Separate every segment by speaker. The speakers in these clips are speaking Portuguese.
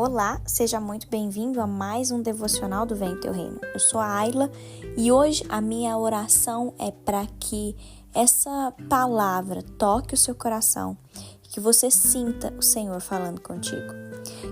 Speaker 1: Olá, seja muito bem-vindo a mais um devocional do Vem Teu Reino. Eu sou a Ayla e hoje a minha oração é para que essa palavra toque o seu coração e que você sinta o Senhor falando contigo.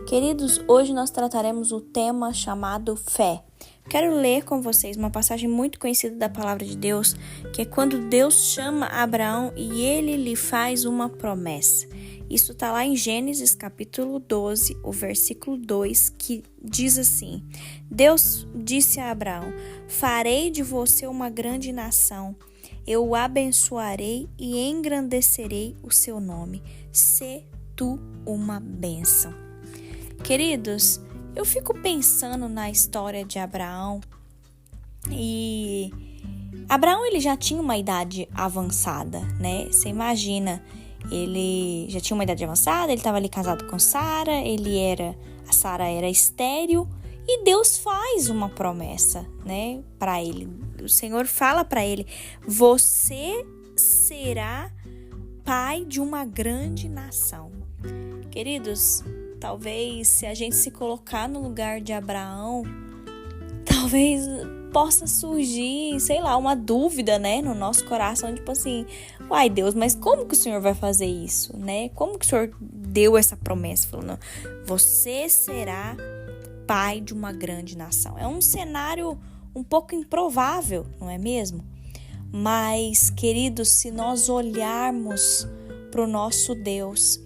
Speaker 1: Queridos, hoje nós trataremos o tema chamado fé. Quero ler com vocês uma passagem muito conhecida da palavra de Deus, que é quando Deus chama Abraão e ele lhe faz uma promessa. Isso está lá em Gênesis capítulo 12, o versículo 2, que diz assim: Deus disse a Abraão: farei de você uma grande nação, eu o abençoarei e engrandecerei o seu nome, sê tu uma bênção. Queridos, eu fico pensando na história de Abraão e Abraão ele já tinha uma idade avançada, né? Você imagina, ele já tinha uma idade avançada, ele estava ali casado com Sara, a Sara era estéril e Deus faz uma promessa, né, para ele. O Senhor fala para ele: você será pai de uma grande nação. Queridos, talvez se a gente se colocar no lugar de Abraão, talvez possa surgir, uma dúvida, né, no nosso coração, tipo assim, uai Deus, mas como que o Senhor vai fazer isso, né? Como que o Senhor deu essa promessa? Falando, você será pai de uma grande nação. É um cenário um pouco improvável, não é mesmo? Mas, queridos, se nós olharmos para o nosso Deus,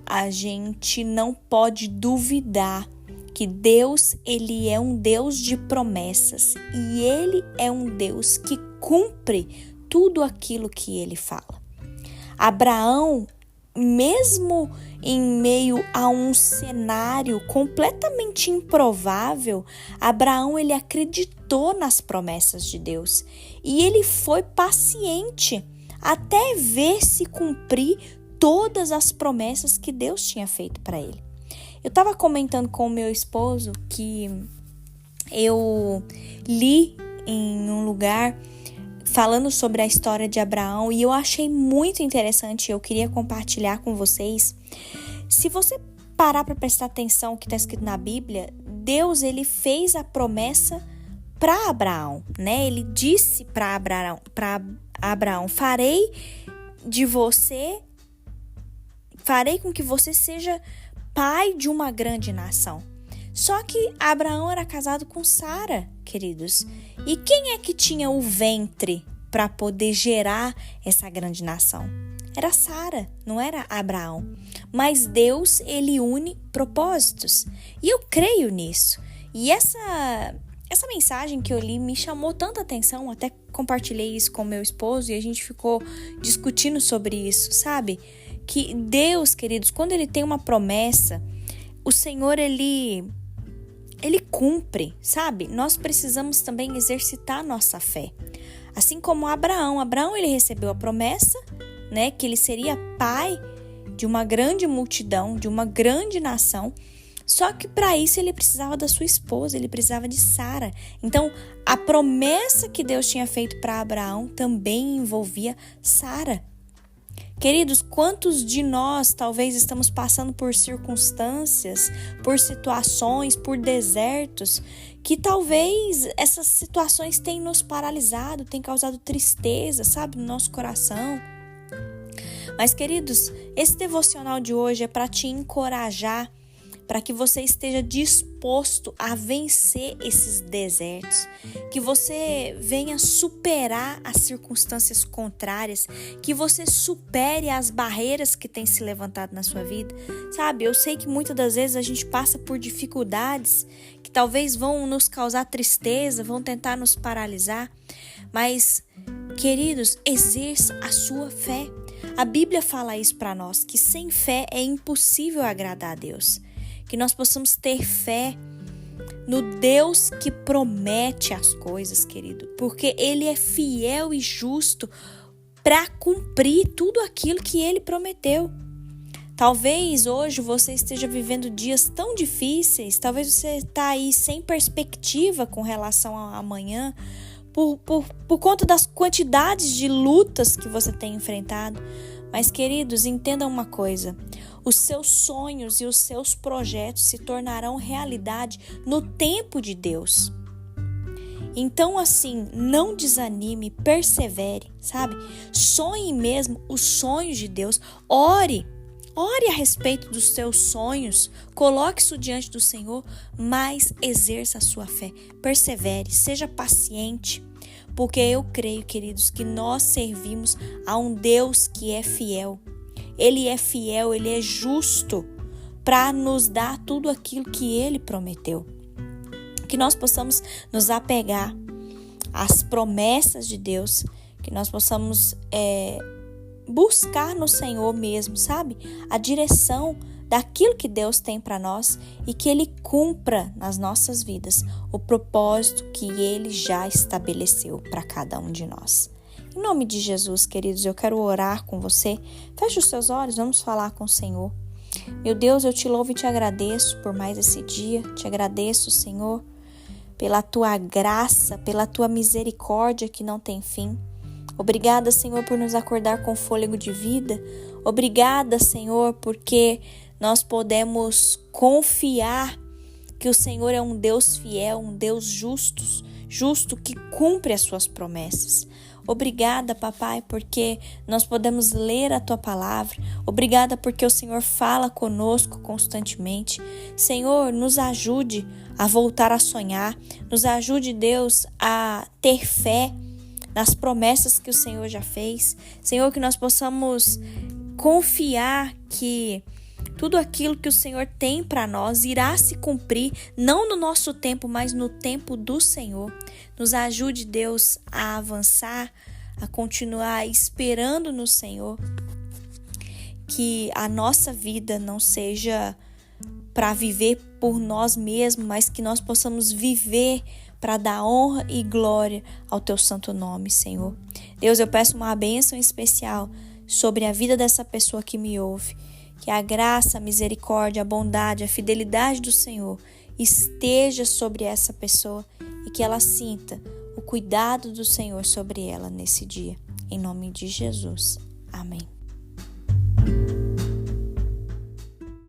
Speaker 1: a gente não pode duvidar que Deus, ele é um Deus de promessas e ele é um Deus que cumpre tudo aquilo que ele fala. Abraão, mesmo em meio a um cenário completamente improvável, Abraão ele acreditou nas promessas de Deus e ele foi paciente até ver se cumprir todas as promessas que Deus tinha feito para ele. Eu estava comentando com o meu esposo que eu li em um lugar falando sobre a história de Abraão e eu achei muito interessante, eu queria compartilhar com vocês. Se você parar para prestar atenção no que está escrito na Bíblia, Deus ele fez a promessa para Abraão, né? Ele disse para Abraão, farei com que você seja pai de uma grande nação. Só que Abraão era casado com Sara, queridos. E quem é que tinha o ventre para poder gerar essa grande nação? Era Sara, não era Abraão. Mas Deus, ele une propósitos. E eu creio nisso. E essa mensagem que eu li me chamou tanta atenção, até compartilhei isso com meu esposo e a gente ficou discutindo sobre isso, sabe? Que Deus, queridos, quando ele tem uma promessa, o Senhor, ele cumpre, sabe? Nós precisamos também exercitar nossa fé. Assim como Abraão ele recebeu a promessa, né, que ele seria pai de uma grande multidão, de uma grande nação. Só que para isso ele precisava da sua esposa, ele precisava de Sara. Então, a promessa que Deus tinha feito para Abraão também envolvia Sara. Queridos, quantos de nós talvez estamos passando por circunstâncias, por situações, por desertos, que talvez essas situações tenham nos paralisado, tenham causado tristeza, sabe, no nosso coração. Mas, queridos, esse devocional de hoje é para te encorajar, para que você esteja disposto a vencer esses desertos, que você venha superar as circunstâncias contrárias, que você supere as barreiras que têm se levantado na sua vida. Sabe, eu sei que muitas das vezes a gente passa por dificuldades que talvez vão nos causar tristeza, vão tentar nos paralisar, mas, queridos, exerça a sua fé. A Bíblia fala isso para nós, que sem fé é impossível agradar a Deus. Que nós possamos ter fé no Deus que promete as coisas, querido. Porque Ele é fiel e justo para cumprir tudo aquilo que Ele prometeu. Talvez hoje você esteja vivendo dias tão difíceis, talvez você está aí sem perspectiva com relação ao amanhã, por conta das quantidades de lutas que você tem enfrentado. Mas, queridos, entendam uma coisa: os seus sonhos e os seus projetos se tornarão realidade no tempo de Deus. Então, assim, não desanime, persevere, sabe? Sonhe mesmo os sonhos de Deus. Ore a respeito dos seus sonhos, coloque isso diante do Senhor, mas exerça a sua fé. Persevere, seja paciente, porque eu creio, queridos, que nós servimos a um Deus que é fiel. Ele é fiel, Ele é justo para nos dar tudo aquilo que Ele prometeu. Que nós possamos nos apegar às promessas de Deus, que nós possamos buscar no Senhor mesmo, sabe? A direção daquilo que Deus tem para nós e que Ele cumpra nas nossas vidas o propósito que Ele já estabeleceu para cada um de nós. Em nome de Jesus, queridos, eu quero orar com você. Feche os seus olhos, vamos falar com o Senhor. Meu Deus, eu te louvo e te agradeço por mais esse dia. Te agradeço, Senhor, pela tua graça, pela tua misericórdia que não tem fim. Obrigada, Senhor, por nos acordar com fôlego de vida. Obrigada, Senhor, porque nós podemos confiar que o Senhor é um Deus fiel, um Deus justo que cumpre as suas promessas. Obrigada, papai, porque nós podemos ler a tua palavra. Obrigada porque o Senhor fala conosco constantemente. Senhor, nos ajude a voltar a sonhar. Nos ajude, Deus, a ter fé nas promessas que o Senhor já fez. Senhor, que nós possamos confiar que tudo aquilo que o Senhor tem para nós irá se cumprir, não no nosso tempo, mas no tempo do Senhor. Nos ajude, Deus, a avançar, a continuar esperando no Senhor. Que a nossa vida não seja para viver por nós mesmos, mas que nós possamos viver para dar honra e glória ao teu santo nome, Senhor. Deus, eu peço uma bênção especial sobre a vida dessa pessoa que me ouve. Que a graça, a misericórdia, a bondade, a fidelidade do Senhor esteja sobre essa pessoa e que ela sinta o cuidado do Senhor sobre ela nesse dia. Em nome de Jesus. Amém.